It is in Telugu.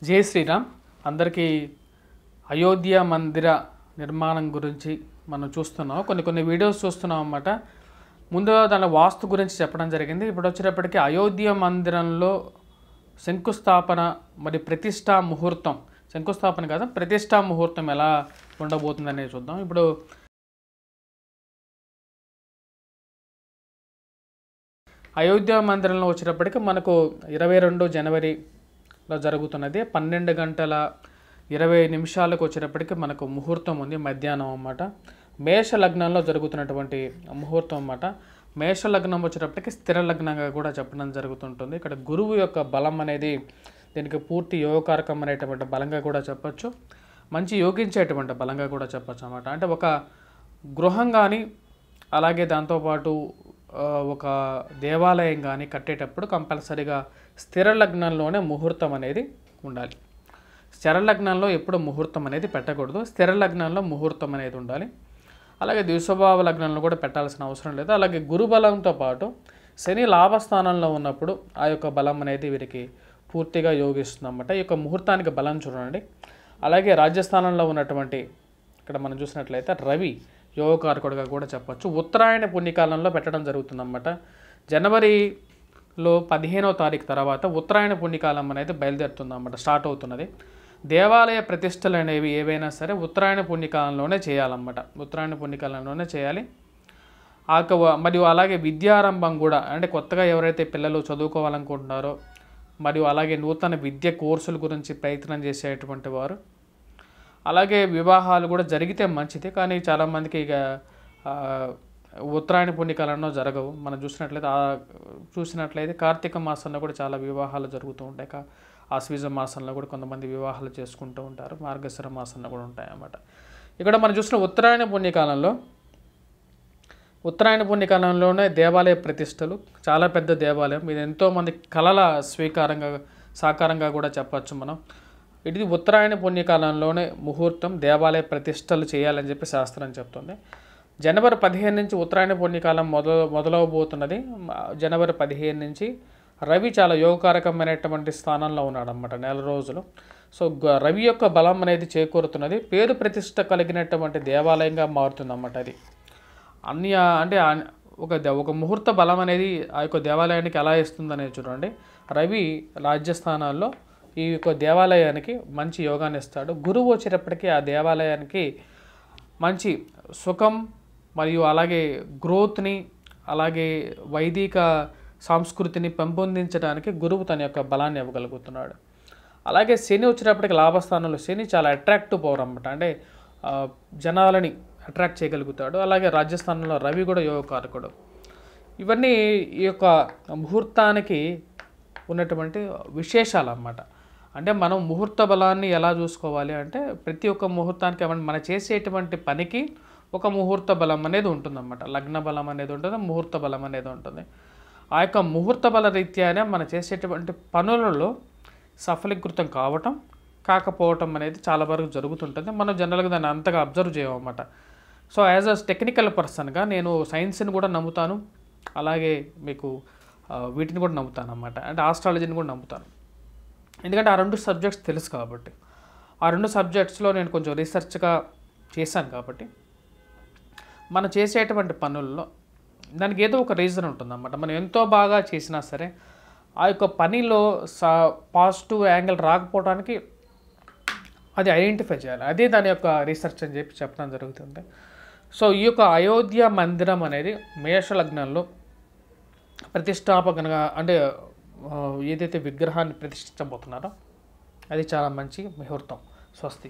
జై శ్రీరామ్. అందరికీ అయోధ్య మందిర నిర్మాణం గురించి మనం చూస్తున్నాం. కొన్ని వీడియోస్ చూస్తున్నాం అన్నమాట. ముందుగా దాని వాస్తు గురించి చెప్పడం జరిగింది. ఇప్పుడు వచ్చేటప్పటికి అయోధ్య మందిరంలో శంకుస్థాపన మరి ప్రతిష్టా ముహూర్తం, శంకుస్థాపన కాదు ప్రతిష్టా ముహూర్తం ఎలా ఉండబోతుందనేది చూద్దాం. ఇప్పుడు అయోధ్య మందిరంలో వచ్చేటప్పటికి మనకు 22 జనవరిలో జరుగుతున్నది. 12 గంటల 20 నిమిషాలకు వచ్చేటప్పటికి మనకు ముహూర్తం ఉంది, మధ్యాహ్నం అన్నమాట. మేష లగ్నంలో జరుగుతున్నటువంటి ముహూర్తం అన్నమాట. మేష లగ్నం వచ్చేటప్పటికి స్థిర లగ్నంగా కూడా చెప్పడం జరుగుతుంటుంది. ఇక్కడ గురువు యొక్క బలం అనేది దీనికి పూర్తి యోగకారకం అనేటువంటి బలంగా కూడా చెప్పచ్చు, మంచి యోగించేటువంటి బలంగా కూడా చెప్పచ్చు అన్నమాట. అంటే ఒక గృహం కానీ అలాగే దాంతోపాటు ఒక దేవాలయం కానీ కట్టేటప్పుడు కంపల్సరీగా స్థిర లగ్నంలోనే ముహూర్తం అనేది ఉండాలి. స్థిర లగ్నంలో ఎప్పుడు ముహూర్తం అనేది పెట్టకూడదు, స్థిర లగ్నంలో ముహూర్తం అనేది ఉండాలి. అలాగే ద్విస్వభావ లగ్నంలో కూడా పెట్టాల్సిన అవసరం లేదు. అలాగే గురు బలంతో పాటు శని లాభస్థానంలో ఉన్నప్పుడు ఆ యొక్క బలం అనేది వీరికి పూర్తిగా యోగిస్తుంది అన్నమాట. ఈ యొక్క ముహూర్తానికి బలం చూడండి. అలాగే రాజ్యస్థానంలో ఉన్నటువంటి ఇక్కడ మనం చూసినట్లయితే రవి యోగకారకుడిగా కూడా చెప్పచ్చు. ఉత్తరాయణ పుణ్యకాలంలో పెట్టడం జరుగుతుందన్నమాట. జనవరిలో 15వ తారీఖు తర్వాత ఉత్తరాయణ పుణ్యకాలం అనేది బయలుదేరుతుందన్నమాట, స్టార్ట్ అవుతున్నది. దేవాలయ ప్రతిష్టలు అనేవి ఏవైనా సరే ఉత్తరాయణ పుణ్యకాలంలోనే చేయాలన్నమాట, ఉత్తరాయణ పుణ్యకాలంలోనే చేయాలి. మరియు అలాగే విద్యారంభం కూడా, అంటే కొత్తగా ఎవరైతే పిల్లలు చదువుకోవాలనుకుంటున్నారో మరియు అలాగే నూతన విద్య కోర్సుల గురించి ప్రయత్నం చేసేటువంటి వారు, అలాగే వివాహాలు కూడా జరిగితే మంచిది. కానీ చాలామందికి ఇక ఉత్తరాయణ పుణ్యకాలంలో జరగవు. మనం చూసినట్లయితే కార్తీక మాసంలో కూడా చాలా వివాహాలు జరుగుతూ ఉంటాయి. ఆశ్వీజ మాసంలో కూడా కొంతమంది వివాహాలు చేసుకుంటూ ఉంటారు. మార్గశిర మాసంలో కూడా ఉంటాయి అన్నమాట. ఇక్కడ మనం చూసిన ఉత్తరాయణ పుణ్యకాలంలోనే దేవాలయ ప్రతిష్టలు, చాలా పెద్ద దేవాలయం ఇది, ఎంతోమంది కళల సాకారంగా కూడా చెప్పచ్చు మనం. ఇది ఉత్తరాయణ పుణ్యకాలంలోనే ముహూర్తం, దేవాలయ ప్రతిష్టలు చేయాలని చెప్పి శాస్త్రం చెప్తుంది. జనవరి 15 నుంచి ఉత్తరాయణ పుణ్యకాలం మొదలవబోతున్నది. జనవరి 15 నుంచి రవి చాలా యోగకారకమైనటువంటి స్థానంలో ఉన్నాడు అన్నమాట, నెల రోజులు. సో రవి యొక్క బలం అనేది చేకూరుతున్నది, పేరు ప్రతిష్ట కలిగినటువంటి దేవాలయంగా మారుతుందన్నమాట. అది అంటే ఒక ముహూర్త బలం అనేది ఆ యొక్క దేవాలయానికి ఎలా ఇస్తుందనేది చూడండి. రవి రాజ్యస్థానాల్లో ఈ యొక్క దేవాలయానికి మంచి యోగాన్ని ఇస్తాడు. గురువు వచ్చేటప్పటికీ ఆ దేవాలయానికి మంచి సుఖం మరియు అలాగే గ్రోత్ని, అలాగే వైదిక సంస్కృతిని పెంపొందించడానికి గురువు తన యొక్క బలాన్ని ఇవ్వగలుగుతున్నాడు. అలాగే శని వచ్చేటప్పటికి లాభస్థానంలో శని చాలా అట్రాక్టివ్ పవర్ అన్నమాట, అంటే జనాలని అట్రాక్ట్ చేయగలుగుతాడు. అలాగే రాజ్యస్థానంలో రవి కూడా యోగకారకుడు. ఇవన్నీ ఈ యొక్క ముహూర్తానికి ఉన్నటువంటి విశేషాలు అన్నమాట. అంటే మనం ముహూర్త బలాన్ని ఎలా చూసుకోవాలి అంటే ప్రతి ఒక్క ముహూర్తానికి మనం చేసేటువంటి పనికి ఒక ముహూర్త బలం అనేది ఉంటుందన్నమాట. లగ్న బలం అనేది ఉంటుంది, ముహూర్త బలం అనేది ఉంటుంది. ఆ యొక్క ముహూర్త బల రీత్యానే మనం చేసేటువంటి పనులలో సఫలీకృతం కాకపోవటం అనేది చాలా వరకు జరుగుతుంటుంది. మనం జనరల్గా దాన్ని అంతగా అబ్జర్వ్ చేయమన్నమాట. సో యాజ్ అ టెక్నికల్ పర్సన్గా నేను సైన్స్ని కూడా నమ్ముతాను, అలాగే మీకు వీటిని కూడా నమ్ముతాను అన్నమాట. అంటే ఆస్ట్రాలజీని కూడా నమ్ముతాను, ఎందుకంటే ఆ 2 సబ్జెక్ట్స్ తెలుసు కాబట్టి. ఆ 2 సబ్జెక్ట్స్లో నేను కొంచెం రీసెర్చ్గా చేశాను కాబట్టి మనం చేసేటువంటి పనుల్లో దానికి ఏదో ఒక రీజన్ ఉంటుందన్నమాట. మనం ఎంతో బాగా చేసినా సరే ఆ యొక్క పనిలో పాజిటివ్ యాంగిల్ రాకపోవడానికి అది ఐడెంటిఫై చేయాలి, అదే దాని యొక్క రీసెర్చ్ అని చెప్పడం జరుగుతుంది. సో ఈ యొక్క అయోధ్య మందిరం అనేది మేష లగ్నంలో ప్రతిష్టాపకనగా, అంటే ఏదైతే విగ్రహాన్ని ప్రతిష్ఠించబోతున్నారో అది చాలా మంచి ముహూర్తం. స్వస్తి.